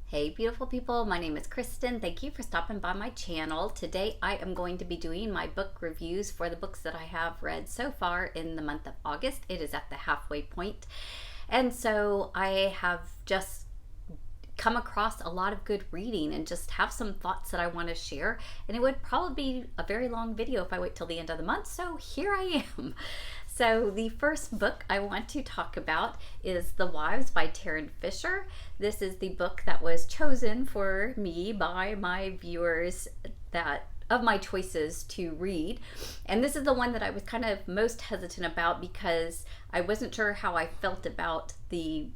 Hey beautiful people, my name is Kristen. Thank you for stopping by my channel. Today I am going to be doing my book reviews for the books that I have read so far in the month of August. It is at the halfway point. And so I have just come across a lot of good reading and just have some thoughts that I want to share. And it would probably be a very long video if I wait till the end of the month. So here I am. So the first book I want to talk about is The Wives by Tarryn Fisher. This is the book that was chosen for me by my viewers of my choices to read. And this is the one that I was kind of most hesitant about because I wasn't sure how I felt about the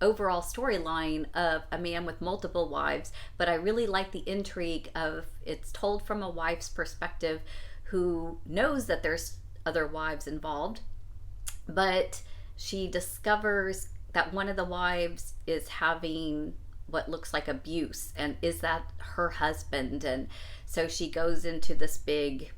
overall storyline of a man with multiple wives, but I really like the intrigue of it's told from a wife's perspective who knows that there's other wives involved, but she discovers that one of the wives is having what looks like abuse, and is that her husband? And so she goes into this big,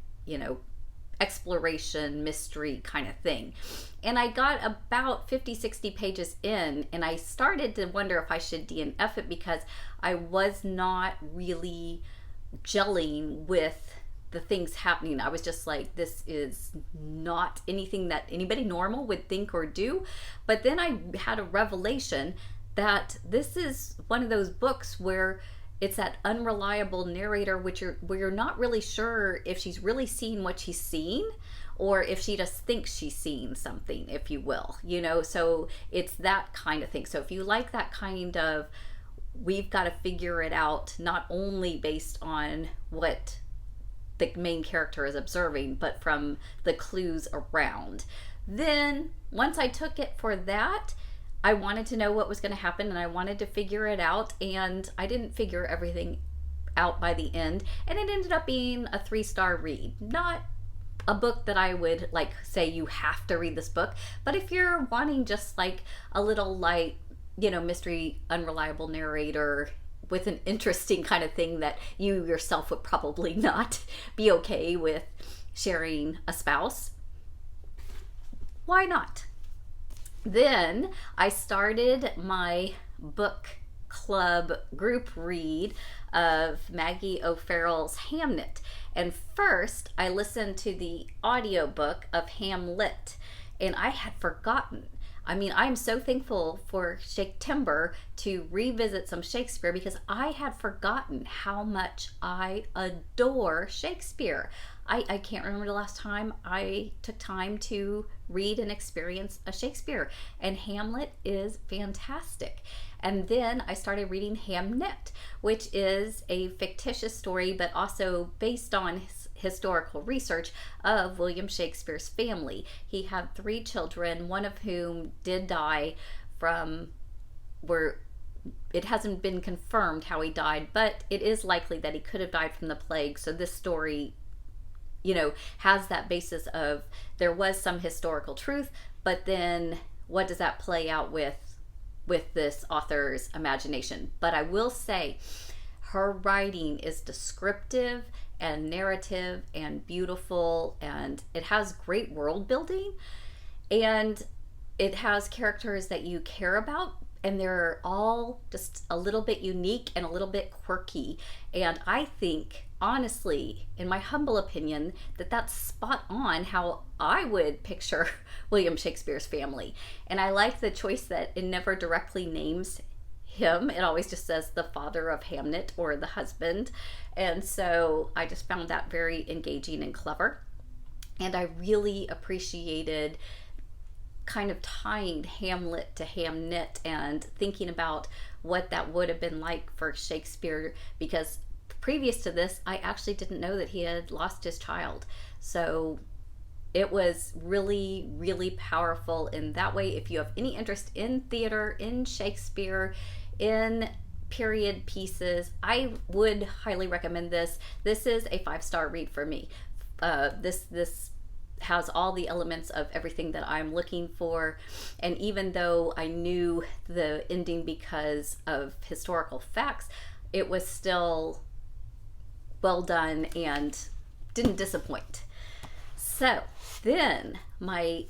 exploration mystery kind of thing. And I got about 50-60 pages in, and I started to wonder if I should DNF it because I was not really gelling with the things happening. I was just like, this is not anything that anybody normal would think or do. But then I had a revelation that this is one of those books where it's that unreliable narrator, where you're not really sure if she's really seeing what she's seeing or if she just thinks she's seeing something, if you will, so it's that kind of thing. So if you like that kind of, we've got to figure it out, not only based on what the main character is observing, but from the clues around. Then once I took it for that, I wanted to know what was going to happen and I wanted to figure it out, and I didn't figure everything out by the end, and it ended up being a 3-star read. Not a book that I would say you have to read this book, but if you're wanting just like a little light, mystery, unreliable narrator with an interesting kind of thing that you yourself would probably not be okay with sharing a spouse, why not? Then I started my book club group read of Maggie OFarrell's Hamnet. And first I listened to the audiobook of Hamlet, and I had forgotten. I'm so thankful for Shakespeare to revisit some Shakespeare because I had forgotten how much I adore Shakespeare. I can't remember the last time I took time to read and experience a Shakespeare, and Hamlet is fantastic. And then I started reading Hamnet, which is a fictitious story but also based on historical research of William Shakespeare's family. He had 3 children, one of whom did die from where it hasn't been confirmed how he died, but it is likely that he could have died from the plague. So this story has that basis of there was some historical truth, but then what does that play out with this author's imagination? But I will say her writing is descriptive and narrative and beautiful, and it has great world building, and it has characters that you care about, and they're all just a little bit unique and a little bit quirky. And I think, honestly, in my humble opinion, that's spot on how I would picture William Shakespeare's family. And I like the choice that it never directly names him. It always just says the father of Hamnet or the husband. And so I just found that very engaging and clever. And I really appreciated kind of tying Hamlet to Hamnet and thinking about what that would have been like for Shakespeare, because previous to this, I actually didn't know that he had lost his child. So it was really, really powerful in that way. If you have any interest in theater, in Shakespeare, in period pieces, I would highly recommend this. This is a 5-star read for me. This has all the elements of everything that I'm looking for. And even though I knew the ending because of historical facts, it was still well done and didn't disappoint. So then my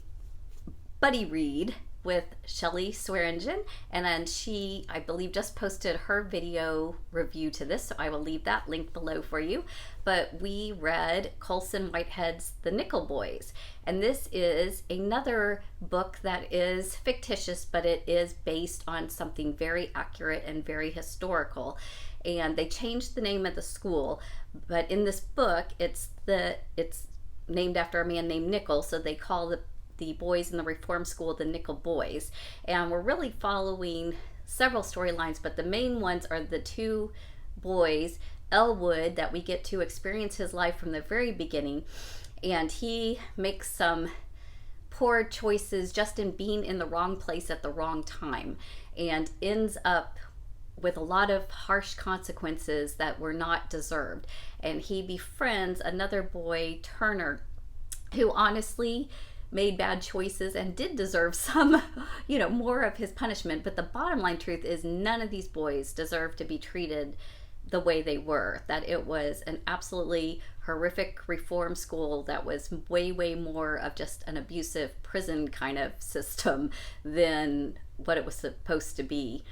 buddy read with Shelley Swearingen, and then she, I believe, just posted her video review to this, so I will leave that link below for you. But we read Colson Whitehead's The Nickel Boys, and this is another book that is fictitious, but it is based on something very accurate and very historical. And they changed the name of the school, but in this book, it's named after a man named Nickel, so they call the boys in the reform school the Nickel Boys. And we're really following several storylines, but the main ones are the two boys, Elwood, that we get to experience his life from the very beginning, and he makes some poor choices just in being in the wrong place at the wrong time, and ends up with a lot of harsh consequences that were not deserved. And he befriends another boy, Turner, who honestly made bad choices and did deserve some, more of his punishment. But the bottom line truth is none of these boys deserve to be treated the way they were. That it was an absolutely horrific reform school that was way, way more of just an abusive prison kind of system than what it was supposed to be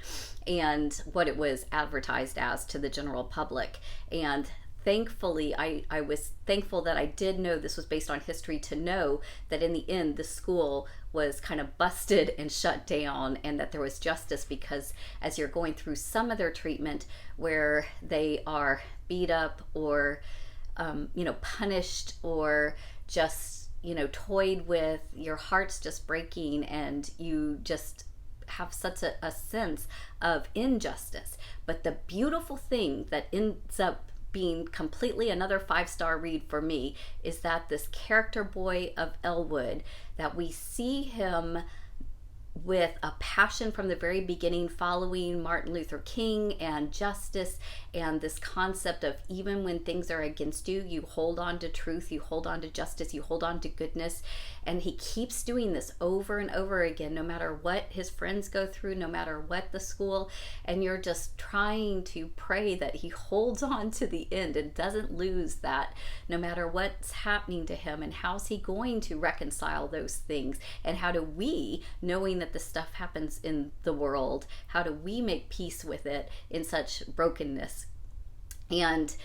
and what it was advertised as to the general public. And thankfully, I was thankful that I did know this was based on history, to know that in the end the school was kind of busted and shut down, and that there was justice, because as you're going through some of their treatment where they are beat up or punished or just toyed with, your heart's just breaking, and you just have such a sense of injustice. But the beautiful thing that ends up being completely another 5-star read for me is that this character boy of Elwood, that we see him with a passion from the very beginning, following Martin Luther King and justice, and this concept of even when things are against you, you hold on to truth, you hold on to justice, you hold on to goodness. And he keeps doing this over and over again, no matter what his friends go through, no matter what the school, and you're just trying to pray that he holds on to the end and doesn't lose that, no matter what's happening to him. And how's he going to reconcile those things? And how do we, knowing that this stuff happens in the world, how do we make peace with it in such brokenness? And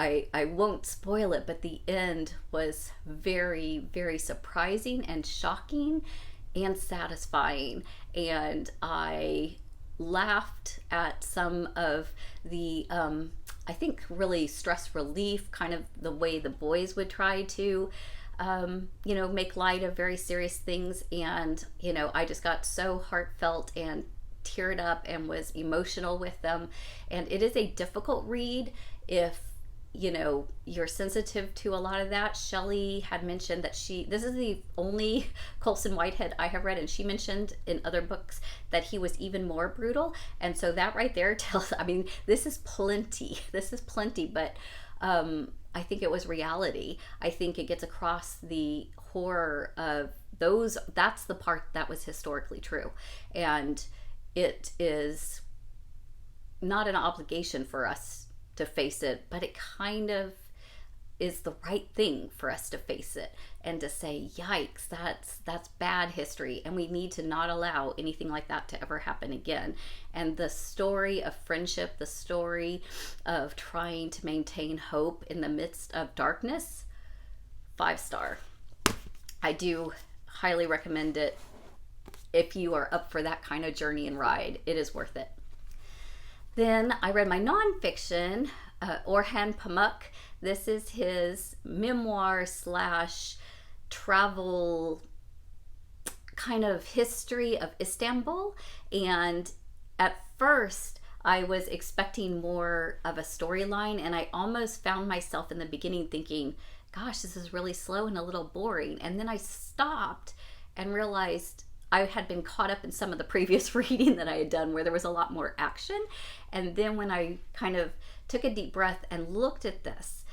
I won't spoil it, but the end was very, very surprising and shocking and satisfying. And I laughed at some of the, I think, really stress relief, kind of the way the boys would try to make light of very serious things. And, I just got so heartfelt and teared up and was emotional with them. And it is a difficult read if, you're sensitive to a lot of that. Shelley had mentioned that this is the only Colson Whitehead I have read, and she mentioned in other books that he was even more brutal. And so that right there tells, this is plenty, but I think it was reality. I think it gets across the horror of those. That's the part that was historically true. And it is not an obligation for us to face it, but it kind of is the right thing for us to face it and to say, yikes, that's bad history, and we need to not allow anything like that to ever happen again. And the story of friendship, the story of trying to maintain hope in the midst of darkness, 5-star. I do highly recommend it. If you are up for that kind of journey and ride, it is worth it. Then I read my nonfiction, Orhan Pamuk. This is his memoir / travel kind of history of Istanbul. And at first I was expecting more of a storyline, and I almost found myself in the beginning thinking, gosh, this is really slow and a little boring. And then I stopped and realized I had been caught up in some of the previous reading that I had done where there was a lot more action. And then when I kind of took a deep breath and looked at this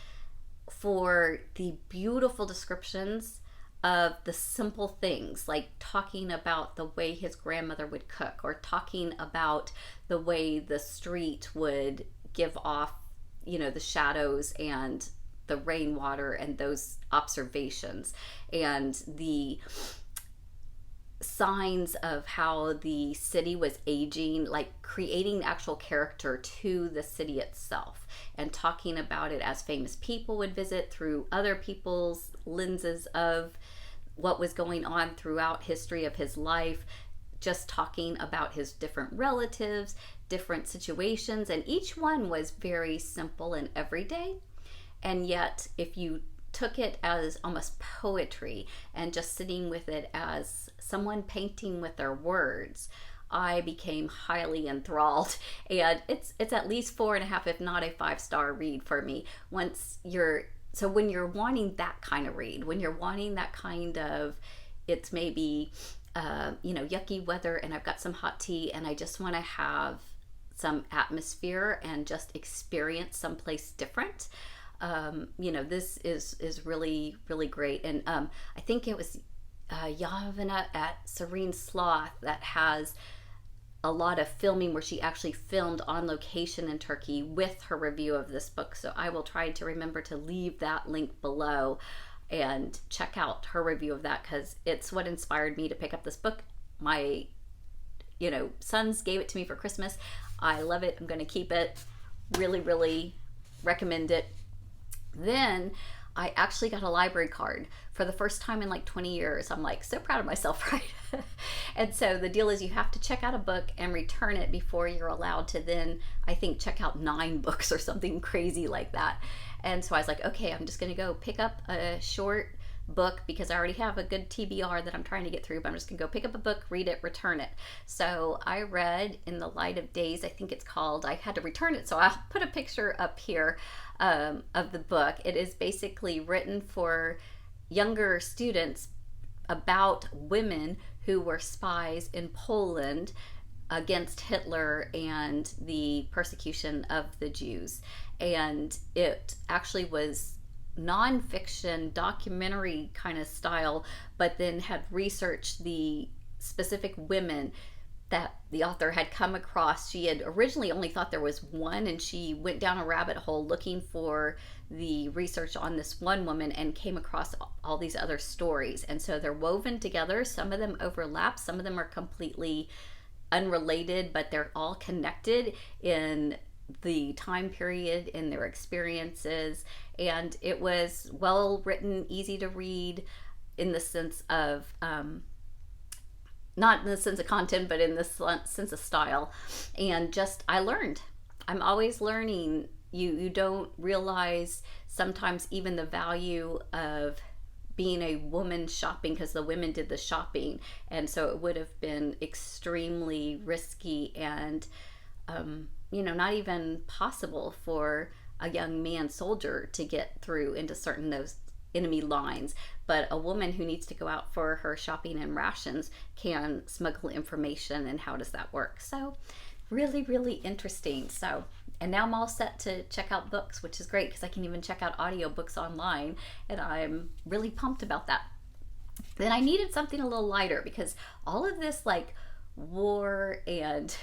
for the beautiful descriptions of the simple things, like talking about the way his grandmother would cook, or talking about the way the street would give off, the shadows and the rainwater and those observations, and the signs of how the city was aging, like creating actual character to the city itself and talking about it as famous people would visit through other people's lenses of what was going on throughout history of his life, just talking about his different relatives, different situations, and each one was very simple and everyday. And yet, if you took it as almost poetry and just sitting with it as someone painting with their words, I became highly enthralled. And it's at least 4.5, if not a 5-star read for me. When you're wanting that kind of read, when you're wanting that kind of, it's maybe yucky weather and I've got some hot tea and I just want to have some atmosphere and just experience someplace different. This is really, really great. And I think it was Yavana at Serene Sloth that has a lot of filming where she actually filmed on location in Turkey with her review of this book. So I will try to remember to leave that link below and check out her review of that, because it's what inspired me to pick up this book. My sons gave it to me for Christmas. I love it. I'm going to keep it. Really, really recommend it. Then I actually got a library card for the first time in like 20 years. I'm like so proud of myself, right? And so the deal is you have to check out a book and return it before you're allowed to then, I think, check out 9 books or something crazy like that. And so I was like, okay, I'm just going to go pick up a short book because I already have a good TBR that I'm trying to get through, but I'm just gonna go pick up a book, read it, return it. So I read In the Light of Days, I think it's called. I had to return it, so I'll put a picture up here of the book. It is basically written for younger students about women who were spies in Poland against Hitler and the persecution of the Jews. And it actually was nonfiction documentary kind of style, but then had researched the specific women that the author had come across. She had originally only thought there was one, and she went down a rabbit hole looking for the research on this one woman and came across all these other stories. And so they're woven together. Some of them overlap, some of them are completely unrelated, but they're all connected in the time period, in their experiences. And it was well written, easy to read, in the sense of not in the sense of content, but in the sense of style. And just, I learned. I'm always learning. You don't realize sometimes even the value of being a woman shopping, because the women did the shopping, and so it would have been extremely risky and not even possible for a young man soldier to get through into certain those enemy lines. But a woman who needs to go out for her shopping and rations can smuggle information, and how does that work? So really, really interesting. So, and now I'm all set to check out books, which is great because I can even check out audiobooks online, and I'm really pumped about that. Then I needed something a little lighter because all of this like war and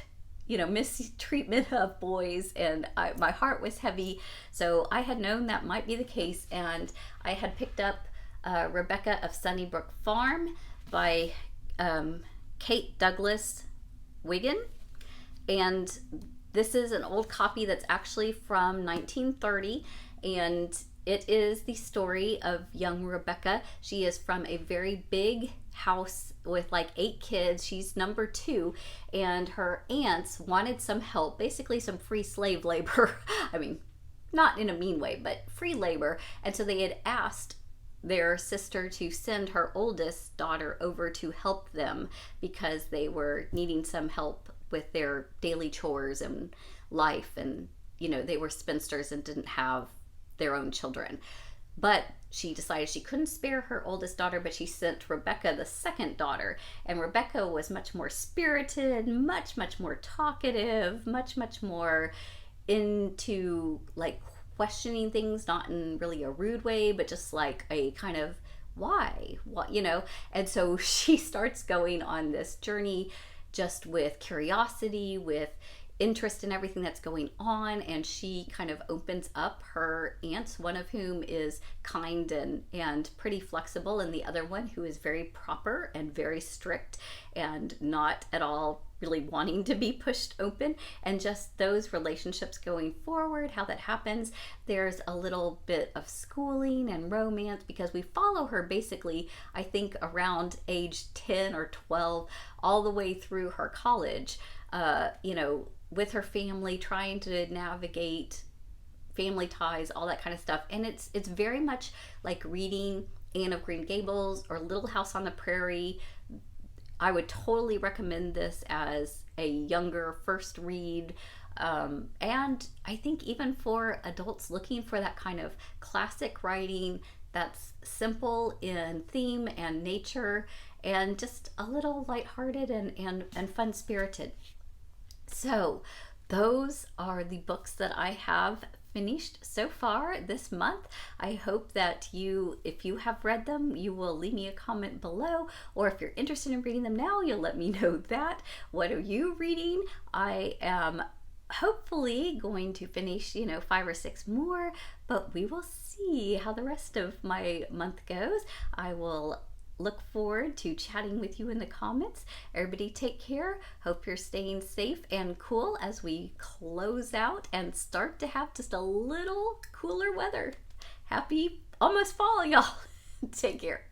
mistreatment of boys, and my heart was heavy. So I had known that might be the case, and I had picked up Rebecca of Sunnybrook Farm by Kate Douglas Wiggin. And this is an old copy that's actually from 1930, and it is the story of young Rebecca. She is from a very big house with like 8 kids. She's number 2, and her aunts wanted some help, basically some free slave labor. I mean, not in a mean way, but free labor. And so they had asked their sister to send her oldest daughter over to help them because they were needing some help with their daily chores and life, and they were spinsters and didn't have their own children. But she decided she couldn't spare her oldest daughter, but she sent Rebecca, the second daughter. And Rebecca was much more spirited, much more talkative, much more into like questioning things, not in really a rude way, but just like a kind of why, what, And so she starts going on this journey just with curiosity, with interest in everything that's going on, and she kind of opens up her aunts, one of whom is kind and pretty flexible, and the other one who is very proper and very strict and not at all really wanting to be pushed open, and just those relationships going forward, how that happens. There's a little bit of schooling and romance because we follow her basically, I think, around age 10 or 12 all the way through her college, with her family, trying to navigate family ties, all that kind of stuff. And it's very much like reading Anne of Green Gables or Little House on the Prairie. I would totally recommend this as a younger first read. And I think even for adults looking for that kind of classic writing that's simple in theme and nature and just a little lighthearted and fun-spirited. So those are the books that I have finished so far this month. I hope that if you have read them, you will leave me a comment below, or if you're interested in reading them now, you'll let me know that. What are you reading? I am hopefully going to finish 5 or 6 more, but we will see how the rest of my month goes. I will look forward to chatting with you in the comments. Everybody take care. Hope you're staying safe and cool as we close out and start to have just a little cooler weather. Happy almost fall, y'all. Take care.